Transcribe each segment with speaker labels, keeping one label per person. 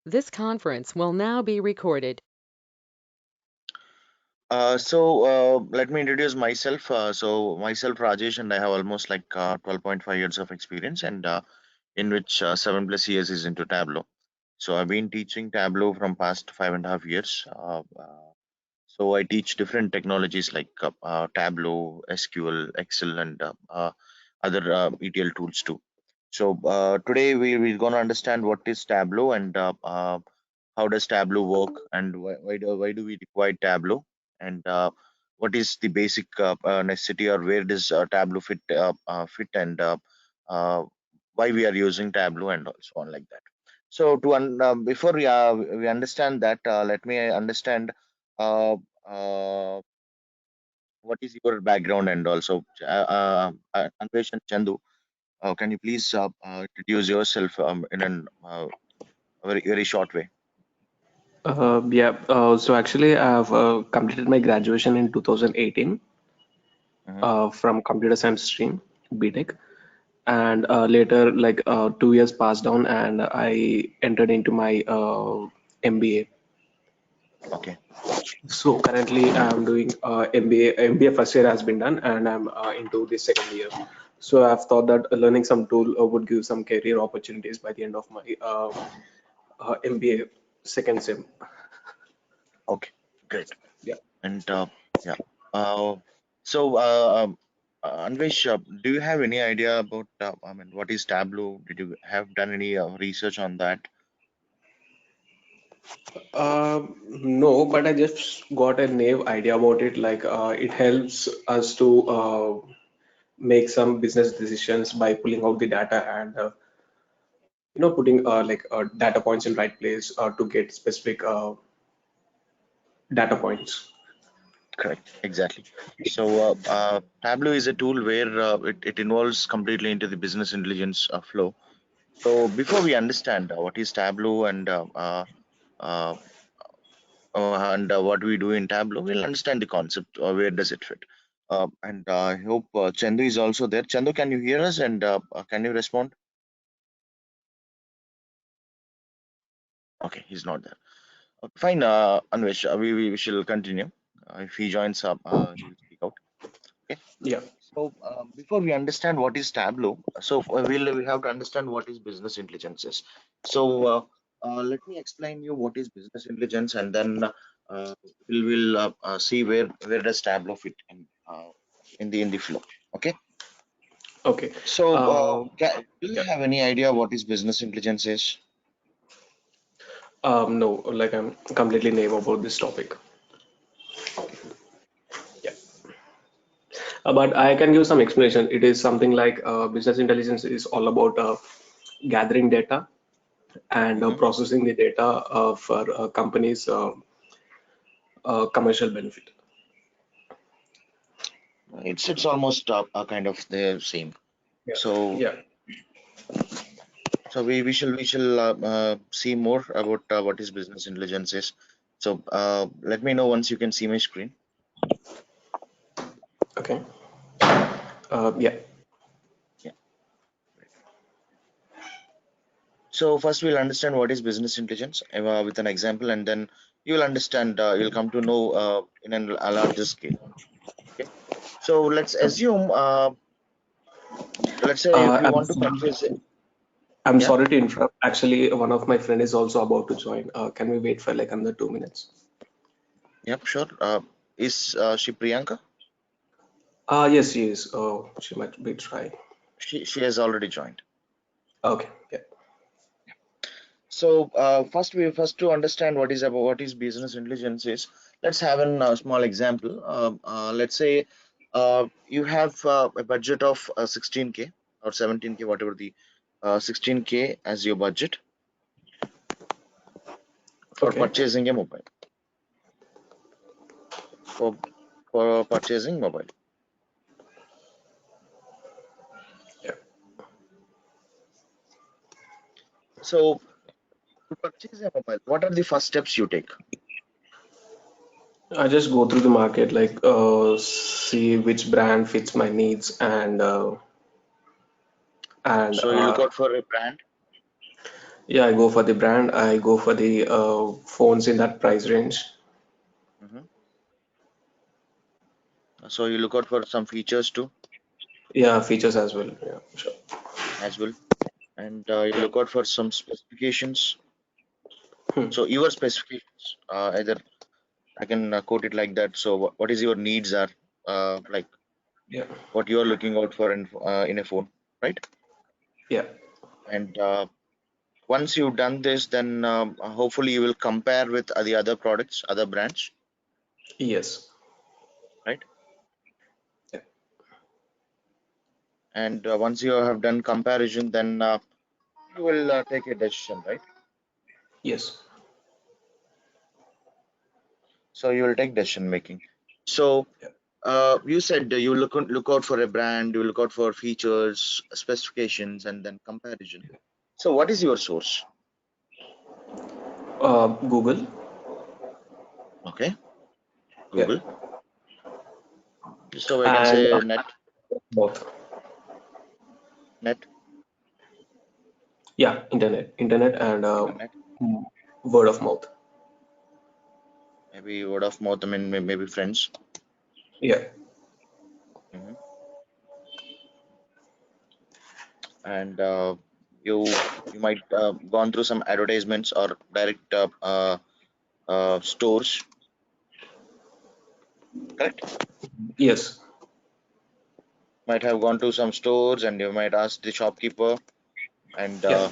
Speaker 1: This conference will now be recorded.
Speaker 2: Let me introduce myself. Myself Rajesh, and I have almost like 12.5 years of experience, and in which 7+ years is into Tableau. So I've been teaching Tableau from past 5.5 years. I teach different technologies like Tableau, SQL, Excel, and other ETL tools too. Today we're going to understand what is Tableau and how does Tableau work, and why do we require Tableau, and what is the basic necessity, or where does Tableau fit, and why we are using Tableau, and so on like that. Before we understand that, let me understand uh, uh, what is your background, and also Anvesh and Chandu, can you please introduce yourself a very short way?
Speaker 3: So actually, I've completed my graduation in 2018
Speaker 2: Hmm.
Speaker 3: from computer science stream, BTech, and later, 2 years passed down, and I entered into my MBA.
Speaker 2: Okay,
Speaker 3: So currently, I'm doing MBA. MBA first year has been done, and I'm into the second year. So I've thought that learning some tool would give some career opportunities by the end of my MBA second sem.
Speaker 2: okay, great.
Speaker 3: Yeah.
Speaker 2: And yeah, uh, Anvesh, do you have any idea about what is Tableau? Did you have done any research on that?
Speaker 3: No, but I just got a naive idea about it. It helps us to make some business decisions by pulling out the data and putting data points in right place to get specific data points.
Speaker 2: Correct, exactly. Tableau is a tool where it involves completely into the business intelligence flow. So before we understand what is Tableau, uh, and what we do in Tableau, we'll understand the concept, or where does it fit. And I hope Chandu is also there. Chandu, can you hear us, and can you respond? Okay, he's not there. Okay, fine, Anvesh, we shall continue. If he joins up, he'll speak out. Okay.
Speaker 3: Yeah.
Speaker 2: Before we understand what is Tableau, we have to understand what is business intelligence is. Let me explain you what is business intelligence, and then we'll see where does Tableau fit in the flow. Okay.
Speaker 3: Okay.
Speaker 2: Do you
Speaker 3: Yeah.
Speaker 2: have any idea what is business intelligence is?
Speaker 3: No, like I'm completely naive about this topic.
Speaker 2: Okay.
Speaker 3: Yeah. But I can give some explanation. It is something like business intelligence is all about gathering data and
Speaker 2: Mm-hmm.
Speaker 3: processing the data for companies' commercial benefit.
Speaker 2: It's almost kind of the same.
Speaker 3: Yeah.
Speaker 2: So
Speaker 3: Yeah.
Speaker 2: we shall see more about what is business intelligence is. Let me know once you can see my screen.
Speaker 3: Okay. Yeah.
Speaker 2: Yeah. So first we'll understand what is business intelligence with an example, and then you'll understand. You'll come to know in a larger scale. Okay. So let's assume. Let's say if
Speaker 3: Uh,
Speaker 2: you
Speaker 3: I'm
Speaker 2: want to
Speaker 3: sorry,
Speaker 2: purchase it.
Speaker 3: I'm
Speaker 2: Yeah.
Speaker 3: sorry to interrupt. Actually, one of my friend is also about to join. Can we wait for like another 2 minutes?
Speaker 2: Yep. Sure. Is she Priyanka?
Speaker 3: Yes, she is. She might be trying.
Speaker 2: She has already joined.
Speaker 3: Okay. Yeah.
Speaker 2: First to understand what is business intelligence is, let's have a small example. Let's say you have a budget of 16K or 17K, whatever the 16K as your budget for
Speaker 3: Okay.
Speaker 2: purchasing a mobile. For for purchasing mobile.
Speaker 3: Yeah.
Speaker 2: So to purchase a mobile, what are the first steps you take?
Speaker 3: I just go through the market, see which brand fits my needs, and
Speaker 2: So you look out for a brand.
Speaker 3: Yeah, I go for the brand. I go for the phones in that price range.
Speaker 2: Hmm. So you look out for some features too
Speaker 3: Yeah, features as well. Yeah, sure.
Speaker 2: as well, and you
Speaker 3: Yeah.
Speaker 2: look out for some specifications.
Speaker 3: Hmm.
Speaker 2: So your specifications, either I can quote it like that. So what is your needs are, like
Speaker 3: Yeah.
Speaker 2: what you are looking out for in a phone, right?
Speaker 3: Yeah.
Speaker 2: And once you've done this, then hopefully you will compare with the other products, other brands,
Speaker 3: Yes.
Speaker 2: right?
Speaker 3: Yeah.
Speaker 2: And once you have done comparison, then you will take a decision, right?
Speaker 3: Yes.
Speaker 2: So you will take decision making. So
Speaker 3: Yeah.
Speaker 2: you said you look out for a brand, you look out for features, specifications, and then comparison. So what is your source?
Speaker 3: Google.
Speaker 2: Okay,
Speaker 3: Yeah.
Speaker 2: Google. So I can
Speaker 3: And
Speaker 2: say net,
Speaker 3: both.
Speaker 2: net,
Speaker 3: Yeah, internet, and
Speaker 2: internet,
Speaker 3: mm, word of mouth.
Speaker 2: maybe word of mouth. I mean, maybe friends.
Speaker 3: Yeah.
Speaker 2: Hmm. And you might gone through some advertisements or direct stores, correct?
Speaker 3: Yes.
Speaker 2: Might have gone to some stores and you might ask the shopkeeper, and
Speaker 3: Yeah.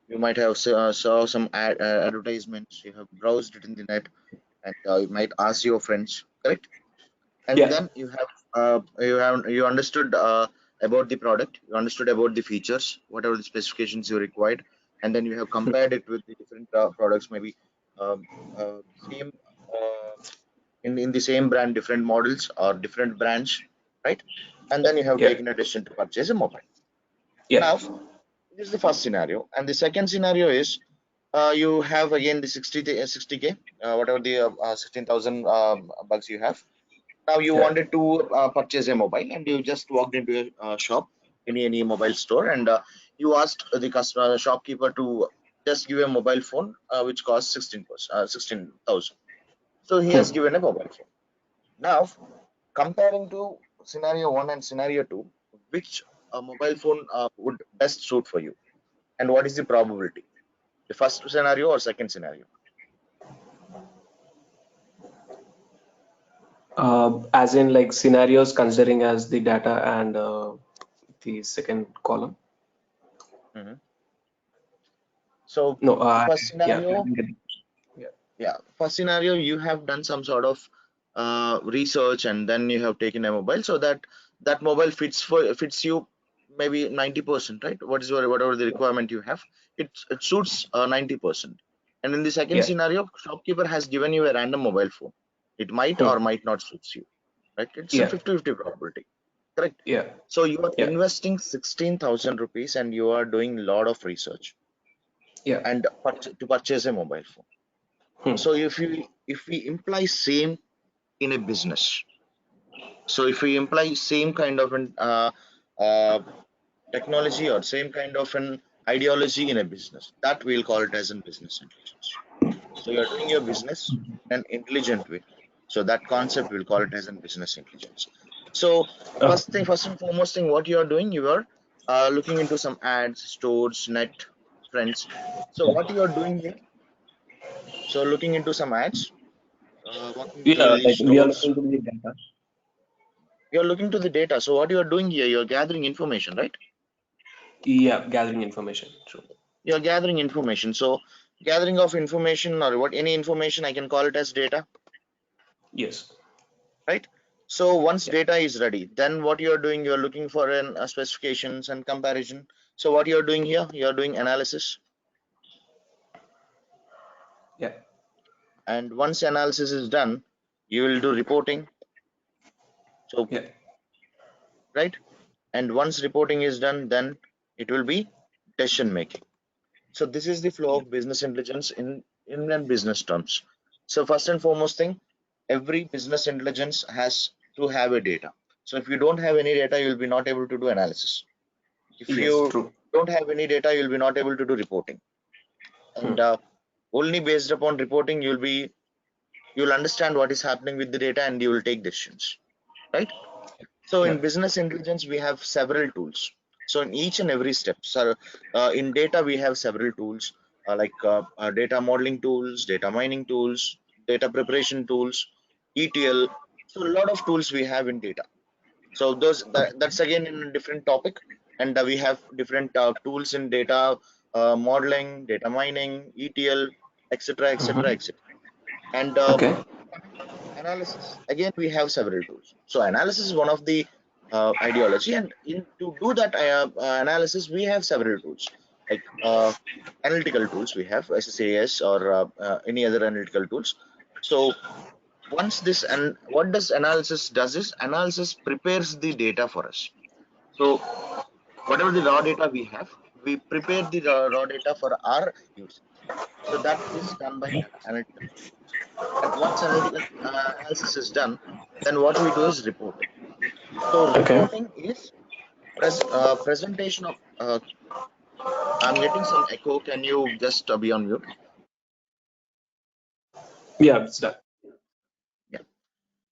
Speaker 2: you might have saw some advertisements. You have browsed it in the net, and you might ask your friends, correct? And
Speaker 3: Yeah.
Speaker 2: then you understood about the product, you understood about the features, whatever the specifications you required, and then you have compared it with the different products, maybe um, same uh, in the same brand, different models or different brands, right? And then you have
Speaker 3: Yeah.
Speaker 2: taken a decision to purchase a mobile.
Speaker 3: Yeah.
Speaker 2: Now this is the first scenario, and the second scenario is you have again the 60k, whatever the 16,000 bucks you have. Now you
Speaker 3: Yeah.
Speaker 2: wanted to purchase a mobile, and you just walked into a shop, any mobile store, and you asked the customer shopkeeper to just give a mobile phone which costs 16,000. So he has
Speaker 3: Hmm.
Speaker 2: given a mobile phone. Now comparing to scenario one and scenario two, which mobile phone would best suit for you, and what is the probability? The first scenario or second scenario?
Speaker 3: As in like scenarios considering as the data and the second column.
Speaker 2: Mhm. So
Speaker 3: No,
Speaker 2: the first
Speaker 3: yeah, I
Speaker 2: scenario,
Speaker 3: didn't get it. Yeah.
Speaker 2: yeah, first scenario, you have done some sort of research, and then you have taken a mobile, so that that mobile fits you maybe 90%, right? What is your whatever the requirement you have, it suits 90%. And in the second
Speaker 3: Yeah.
Speaker 2: scenario, shopkeeper has given you a random mobile phone. It might
Speaker 3: Hmm.
Speaker 2: or might not suits you, right? It's a
Speaker 3: Yeah.
Speaker 2: 50-50 probability, correct?
Speaker 3: Yeah.
Speaker 2: So you are
Speaker 3: Yeah.
Speaker 2: investing 16,000 rupees and you are doing a lot of research
Speaker 3: Yeah.
Speaker 2: and to purchase a mobile phone.
Speaker 3: Hmm.
Speaker 2: So if we imply same in a business, so if we imply same kind of an uh, technology or same kind of an ideology in a business, that we'll call it as in business intelligence. So you're doing your business in an intelligent way. So that concept we'll call it as in business intelligence. So
Speaker 3: Oh,
Speaker 2: first and foremost thing, what you are doing, you are looking into some ads, stores, net, friends. So what you are doing here? So looking into some ads, walking through
Speaker 3: yeah,
Speaker 2: the
Speaker 3: like we are
Speaker 2: stores.
Speaker 3: looking to the data.
Speaker 2: You're looking to the data. So what you are doing here, you're gathering information, right?
Speaker 3: Yeah, gathering information. True.
Speaker 2: You're gathering information. So gathering of information or what any information, I can call it as data,
Speaker 3: Yes.
Speaker 2: right? So once
Speaker 3: Yeah.
Speaker 2: data is ready, then what you're doing, you're looking for an specifications and comparison. So what you're doing here, you're doing analysis,
Speaker 3: Yeah.
Speaker 2: and once analysis is done, you will do reporting. So
Speaker 3: Yeah.
Speaker 2: right, and once reporting is done, then it will be decision making. So this is the flow
Speaker 3: Yeah.
Speaker 2: of business intelligence in business terms. So first and foremost thing, every business intelligence has to have a data. So if you don't have any data, you will be not able to do analysis. If
Speaker 3: Yes.
Speaker 2: you
Speaker 3: True.
Speaker 2: don't have any data, you will be not able to do reporting. and only based upon reporting you'll understand what is happening with the data and you will take decisions, right? So
Speaker 3: Yeah.
Speaker 2: in business intelligence, we have several tools. So in each and every step, so in data we have several tools data modeling tools, data mining tools, data preparation tools, ETL. So a lot of tools we have in data. So that's again in a different topic, and we have different tools in data modeling, data mining, ETL, etc., etc.,
Speaker 3: Mhm.
Speaker 2: etc. And
Speaker 3: Okay.
Speaker 2: coming to analysis, again we have several tools. So analysis is one of the ideology, and to do that analysis, we have several tools like analytical tools. We have SSAS or any other analytical tools. So once this, and what does analysis does is analysis prepares the data for us. So whatever the raw data we have, we prepare the raw data for our use. So that is done by analytical tools. And once analytical analysis is done, then what we do is reporting. So
Speaker 3: Okay.
Speaker 2: reporting is presentation of. I'm getting some echo. Can you just be on mute?
Speaker 3: Yeah, it's done.
Speaker 2: Yeah.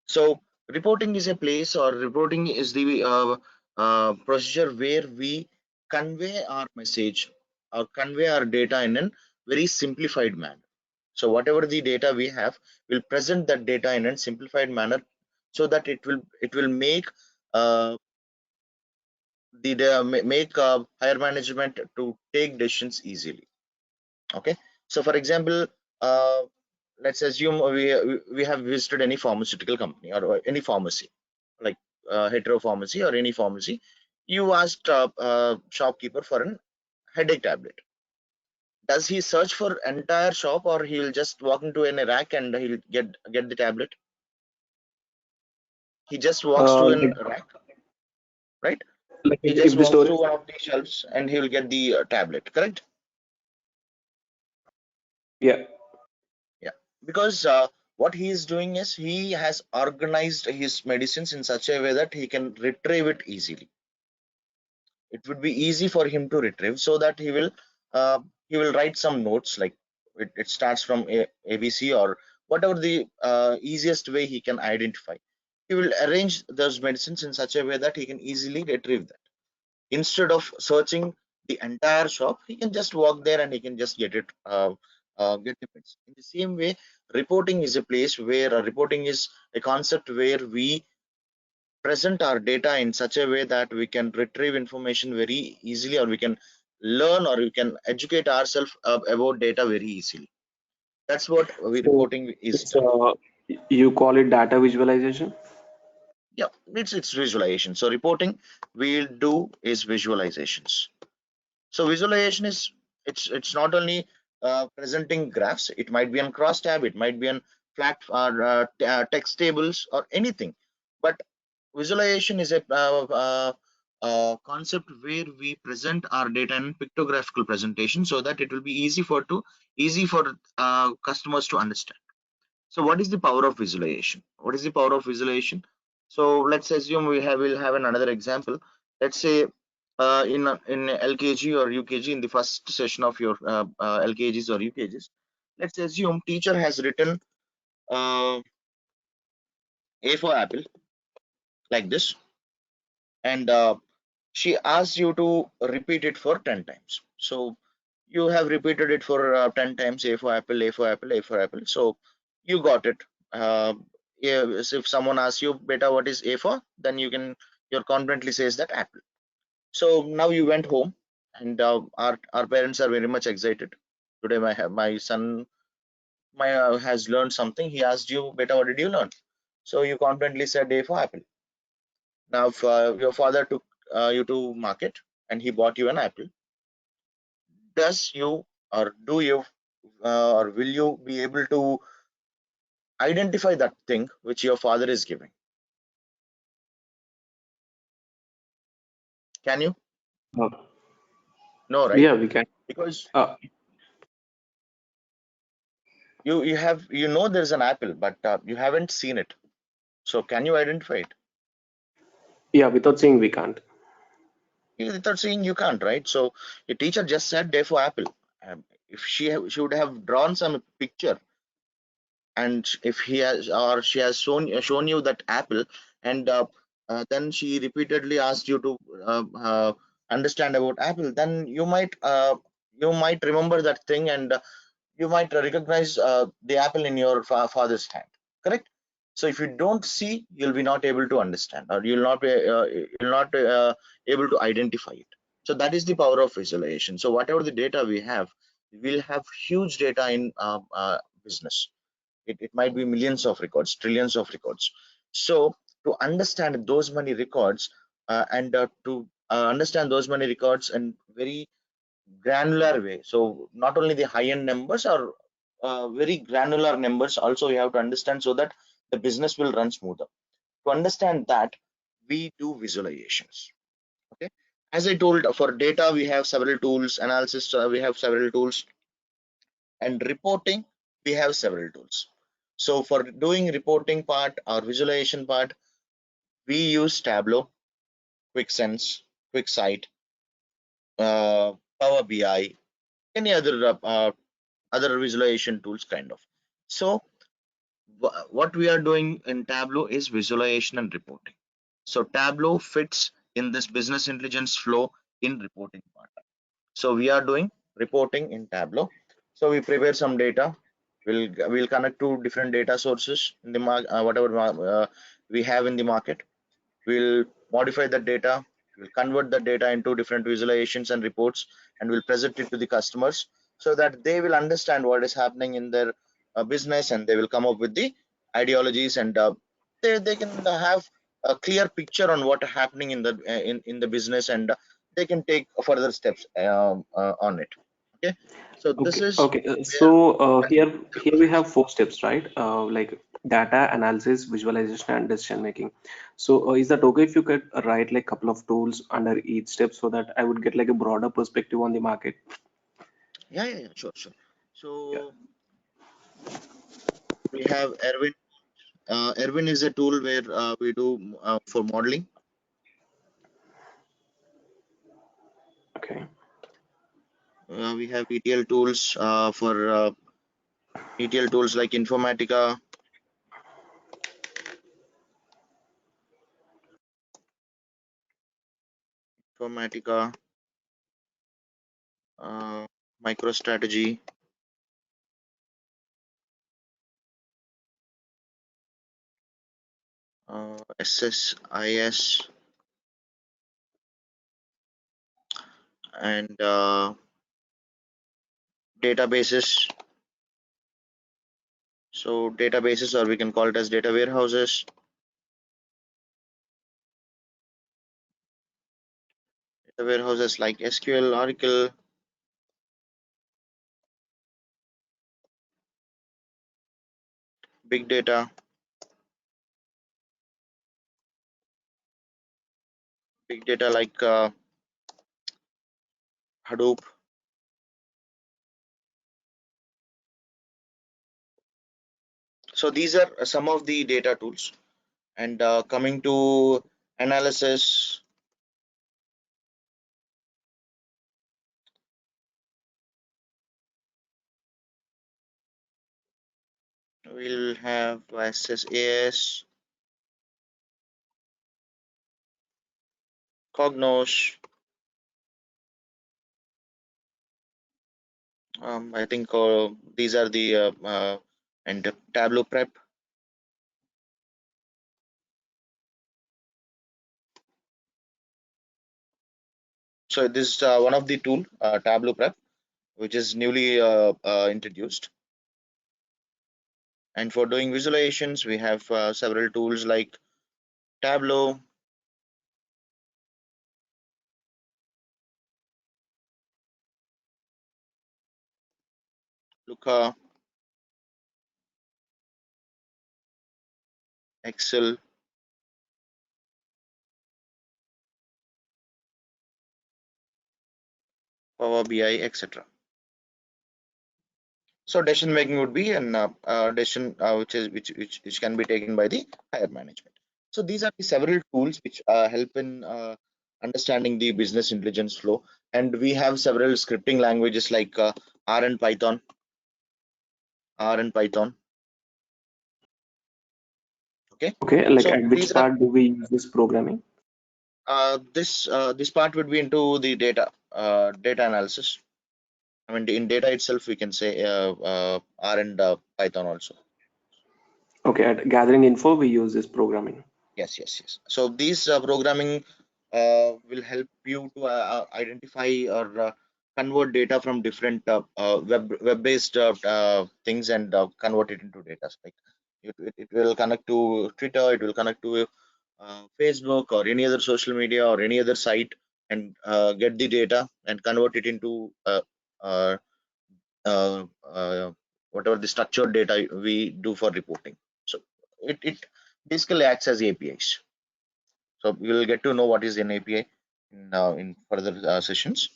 Speaker 2: So reporting is a place, or reporting is the procedure where we convey our message or convey our data in a very simplified manner. So whatever the data we have, we'll present that data in a simplified manner so that it will make uh, make higher management to take decisions easily. Okay. So for example, uh, let's assume we have visited any pharmaceutical company or any pharmacy, like hetero pharmacy or any pharmacy. You asked shopkeeper for an headache tablet. Does he search for entire shop, or he'll just walk into a rack and he'll get the tablet? He just walks to an
Speaker 3: Like,
Speaker 2: rack, right? He just
Speaker 3: if the
Speaker 2: walks
Speaker 3: store
Speaker 2: to
Speaker 3: is,
Speaker 2: one of the shelves and he will get the tablet, correct?
Speaker 3: yeah.
Speaker 2: Yeah, because what he is doing is he has organized his medicines in such a way that he can retrieve it easily. It would be easy for him to retrieve, so that uh, he will write some notes like it starts from ABC or whatever the easiest way he can identify. He will arrange those medicines in such a way that he can easily retrieve that. Instead of searching the entire shop, he can just walk there and he can just get it get the medicine. In the same way, reporting is a place where reporting is a concept where we present our data in such a way that we can retrieve information very easily, or we can learn, or we can educate ourselves about data very easily. That's what we
Speaker 3: So
Speaker 2: reporting is
Speaker 3: it's
Speaker 2: done.
Speaker 3: you call it data visualization?
Speaker 2: Yeah, it's visualization. So reporting we'll do is visualizations. So visualization is, it's not only presenting graphs. It might be on cross tab, it might be on flat text tables or anything. But visualization is a concept where we present our data in pictographical presentation so that it will be easy for customers to understand. So what is the power of visualization? What is the power of visualization? So let's assume we'll have another example. Let's say in LKG or UKG, in the first session of your LKGs or UKGs, let's assume teacher has written uh, A for apple like this, and she asks you to repeat it for 10 times. So you have repeated it for 10 times, A for apple, A for apple, A for apple. So you got it. Uh, yeah, so if someone asks you, beta, what is A for? Then you're confidently says that apple. So now you went home, and our parents are very much excited. Today my son has learned something. He asked you, beta, what did you learn? So you confidently said A for apple. Now, if your father took you to market and he bought you an apple, does you or do you or will you be able to identify that thing which your father is giving? Can you?
Speaker 3: Uh,
Speaker 2: No, right?
Speaker 3: yeah, we can.
Speaker 2: Because
Speaker 3: Uh,
Speaker 2: you know there's an apple, but you haven't seen it. So can you identify it?
Speaker 3: yeah, without saying we can't.
Speaker 2: Without seeing, you can't, right? So your teacher just said day for apple. if she would have drawn some picture, and if he has or she has shown you that apple, and then she repeatedly asked you to understand about apple, then you might remember that thing, and you might recognize the apple in your father's hand, correct? So if you don't see, you'll be not able to understand, or you'll not able to identify it. So that is the power of visualization. So whatever the data we have, we'll have huge data in business. It might be millions of records, trillions of records. So to understand those many records, and to understand those many records in very granular way, so not only the high end numbers, or very granular numbers also you have to understand, so that the business will run smoother. To understand that, we do visualizations. Okay, as I told, for data we have several tools, analysis we have several tools, and reporting we have several tools. So for doing reporting part or visualization part, we use Tableau, QuickSense, QuickSight, Power BI, any other visualization tools kind of. So what we are doing in Tableau is visualization and reporting. So Tableau fits in this business intelligence flow in reporting part. So we are doing reporting in Tableau. So we prepare some data. We'll connect to different data sources in the whatever we have in the market. We'll modify the data. We'll convert the data into different visualizations and reports, and we'll present it to the customers, so that they will understand what is happening in their business, and they will come up with the ideologies, and they can have a clear picture on what is happening in the in the business, and they can take further steps on it. Okay, so this
Speaker 3: Okay,
Speaker 2: is
Speaker 3: okay.
Speaker 2: where
Speaker 3: Here we have four steps, right? Like data analysis, visualization, and decision making. So is that okay if you could write like couple of tools under each step so that I would get like a broader perspective on the market?
Speaker 2: yeah, sure, sure.
Speaker 3: Yeah.
Speaker 2: So we have Erwin. Erwin is a tool where we do for modeling.
Speaker 3: Okay.
Speaker 2: We have ETL tools for ETL tools like Informatica, uh, MicroStrategy, SSIS, and databases. So databases, or we can call it as data warehouses. Data warehouses like SQL, Oracle, big data, big data like Hadoop. So these are some of the data tools. And coming to analysis, we'll have SSAS, Cognos. I think these are the and Tableau Prep. So this is one of the tool, Tableau Prep, which is newly introduced. And for doing visualizations, we have several tools like Tableau, Looker, Excel, Power BI, etc. So decision making would be an decision which can be taken by the higher management. So these are the several tools which help in understanding the business intelligence flow, and we have several scripting languages like R and Python, R and Python. Okay,
Speaker 3: Okay, like
Speaker 2: so
Speaker 3: at
Speaker 2: these
Speaker 3: which
Speaker 2: are
Speaker 3: part do we use this programming?
Speaker 2: this part would be into the data analysis. I mean, in data itself, we can say R and Python also.
Speaker 3: Okay, at gathering info, we use this programming.
Speaker 2: Yes, yes, yes. So these programming will help you to identify or convert data from different web-based things and convert it into data. Like it will connect to Twitter, it will connect to Facebook or any other social media or any other site and get the data and convert it into uh, uh, uh, whatever the structured data we do for reporting. So it basically acts as APIs. So we will get to know what is an API in further sessions.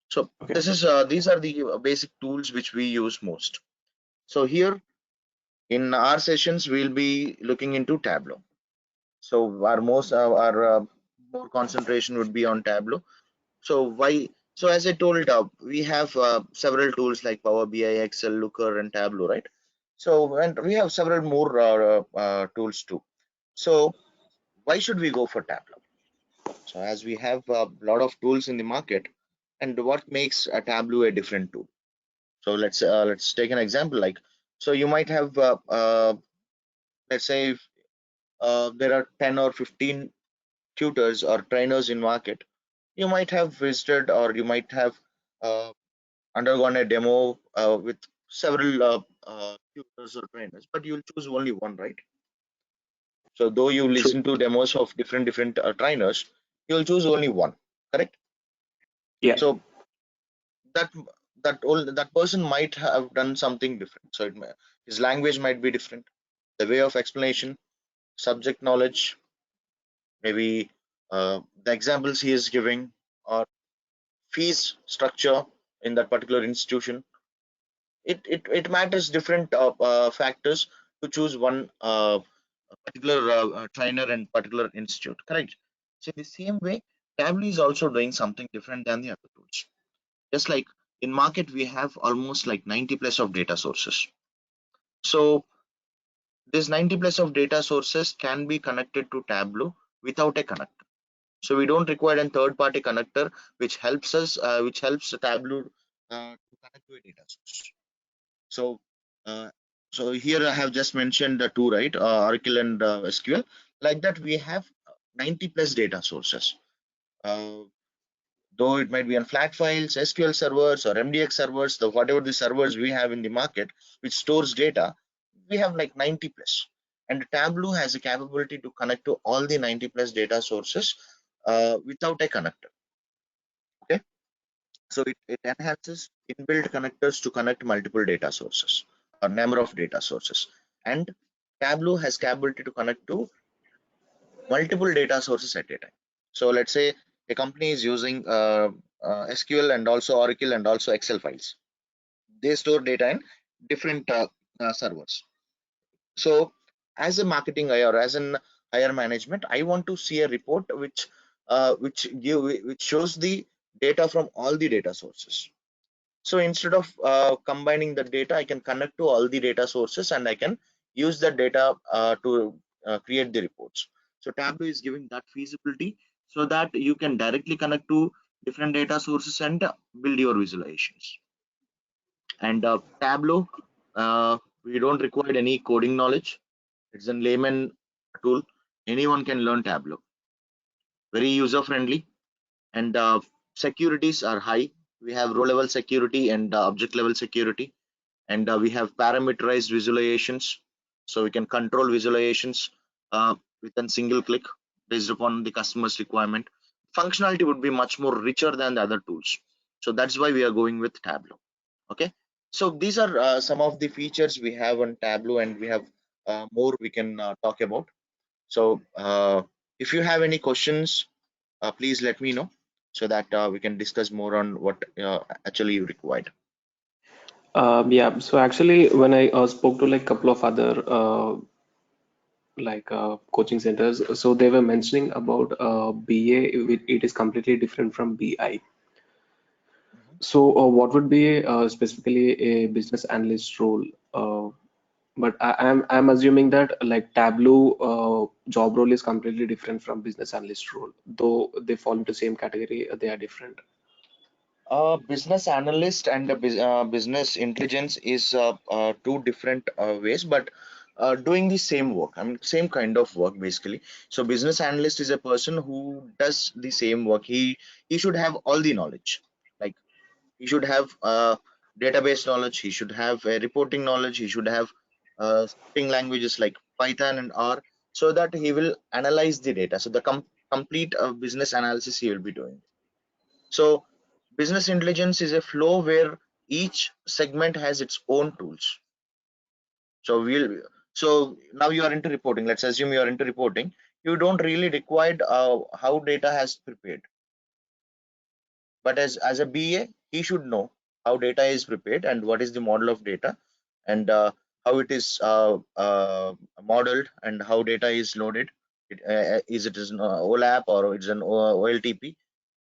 Speaker 2: So
Speaker 3: Okay,
Speaker 2: this is these are the basic tools which we use most. So here in our sessions we'll be looking into Tableau. So our more concentration would be on Tableau. So why? So as I told, we have several tools like Power BI, Excel, Looker, and Tableau, right? So and we have several more tools too. So why should we go for Tableau? So as we have a lot of tools in the market, and what makes a Tableau a different tool? So let's take an example. Like so, you might have let's say if, there are 10 or 15 tutors or trainers in market. You might have visited or you might have uh, undergone a demo with several tutors or trainers, but you'll choose only one, right? So though you
Speaker 3: true.
Speaker 2: listen to demos of different trainers, you'll choose only one, correct?
Speaker 3: Yeah,
Speaker 2: So that that person might have done something different. So his language might be different, the way of explanation, subject knowledge, maybe the examples he is giving, or fees structure in that particular institution. It matters different factors to choose one particular trainer and particular institute, correct? So in the same way, Tableau is also doing something different than the other tools. Just like in market, we have almost like 90 plus of data sources. So this 90 plus of data sources can be connected to Tableau without a connector. So we don't require a third party connector, which helps Tableau to connect to a data source. So, uh, so here I have just mentioned the two, right? Oracle and SQL. Like that, we have 90 plus data sources. Uh, though it might be on flat files, SQL servers, or MDX servers, the whatever the servers we have in the market which stores data, we have like 90 plus. And Tableau has a capability to connect to all the 90 plus data sources without a connector. Okay, so it enhances inbuilt connectors to connect multiple data sources or number of data sources. And Tableau has capability to connect to multiple data sources at a time. So let's say a company is using SQL and also Oracle and also Excel files. They store data in different servers. So as a marketing guy or as an higher management, I want to see a report which shows the data from all the data sources. So instead of combining the data, I can connect to all the data sources and I can use the data to create the reports. So Tableau is giving that feasibility so that you can directly connect to different data sources and build your visualizations. And Tableau, we don't require any coding knowledge. It's a layman tool. Anyone can learn Tableau. Very user friendly and securities are high. We have row level security and object level security, and we have parameterized visualizations, so we can control visualizations with a single click based upon the customer's requirement. Functionality would be much more richer than the other tools, so that's why we are going with Tableau. Okay, so these are some of the features we have on Tableau, and we have more we can talk about. So if you have any questions, please let me know so that we can discuss more on what actually you required.
Speaker 3: yeah. So actually, when I spoke to like couple of other coaching centers, so they were mentioning about BA. It is completely different from BI. So, what would be specifically a business analyst role? Uh, but I'm assuming that like Tableau job role is completely different from business analyst role, though they fall into same category, they are different.
Speaker 2: Business analyst and business intelligence is two different ways, but doing the same work. I mean, same kind of work basically. So, business analyst is a person who does the same work. He should have all the knowledge. Like he should have database knowledge. He should have reporting knowledge. He should have scripting languages like Python and R, so that he will analyze the data. So, the complete business analysis he will be doing. So business intelligence is a flow where each segment has its own tools. So so now you are into reporting. Let's assume you are into reporting. You don't really require how data has prepared, but as a BA, he should know how data is prepared and what is the model of data, and how it is modeled, and how data is loaded. Is it is an OLAP or it's an OLTP?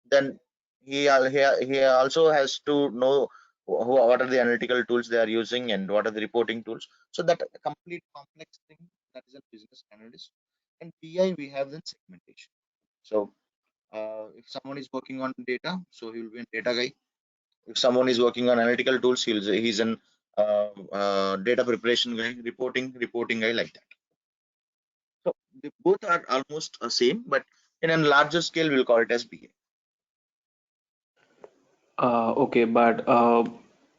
Speaker 2: Then he also has to know what are the analytical tools they are using and what are the reporting tools. So that complete complex thing, that is a business analyst. And BI, we have the segmentation. So if someone is working on data, so he will be a data guy. If someone is working on analytical tools, he's an data preparation guy, reporting guy, like that. So they both are almost the same, but in a larger scale, we'll call it as BA.
Speaker 3: Okay, but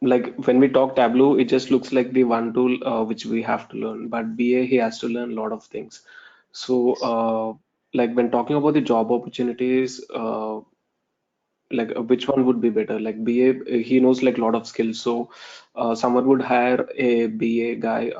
Speaker 3: like when we talk Tableau, it just looks like the one tool which we have to learn. But BA, he has to learn a lot of things. So, like when talking about the job opportunities, like which one would be better? Like BA, he knows like a lot of skills. So, someone would hire a BA guy.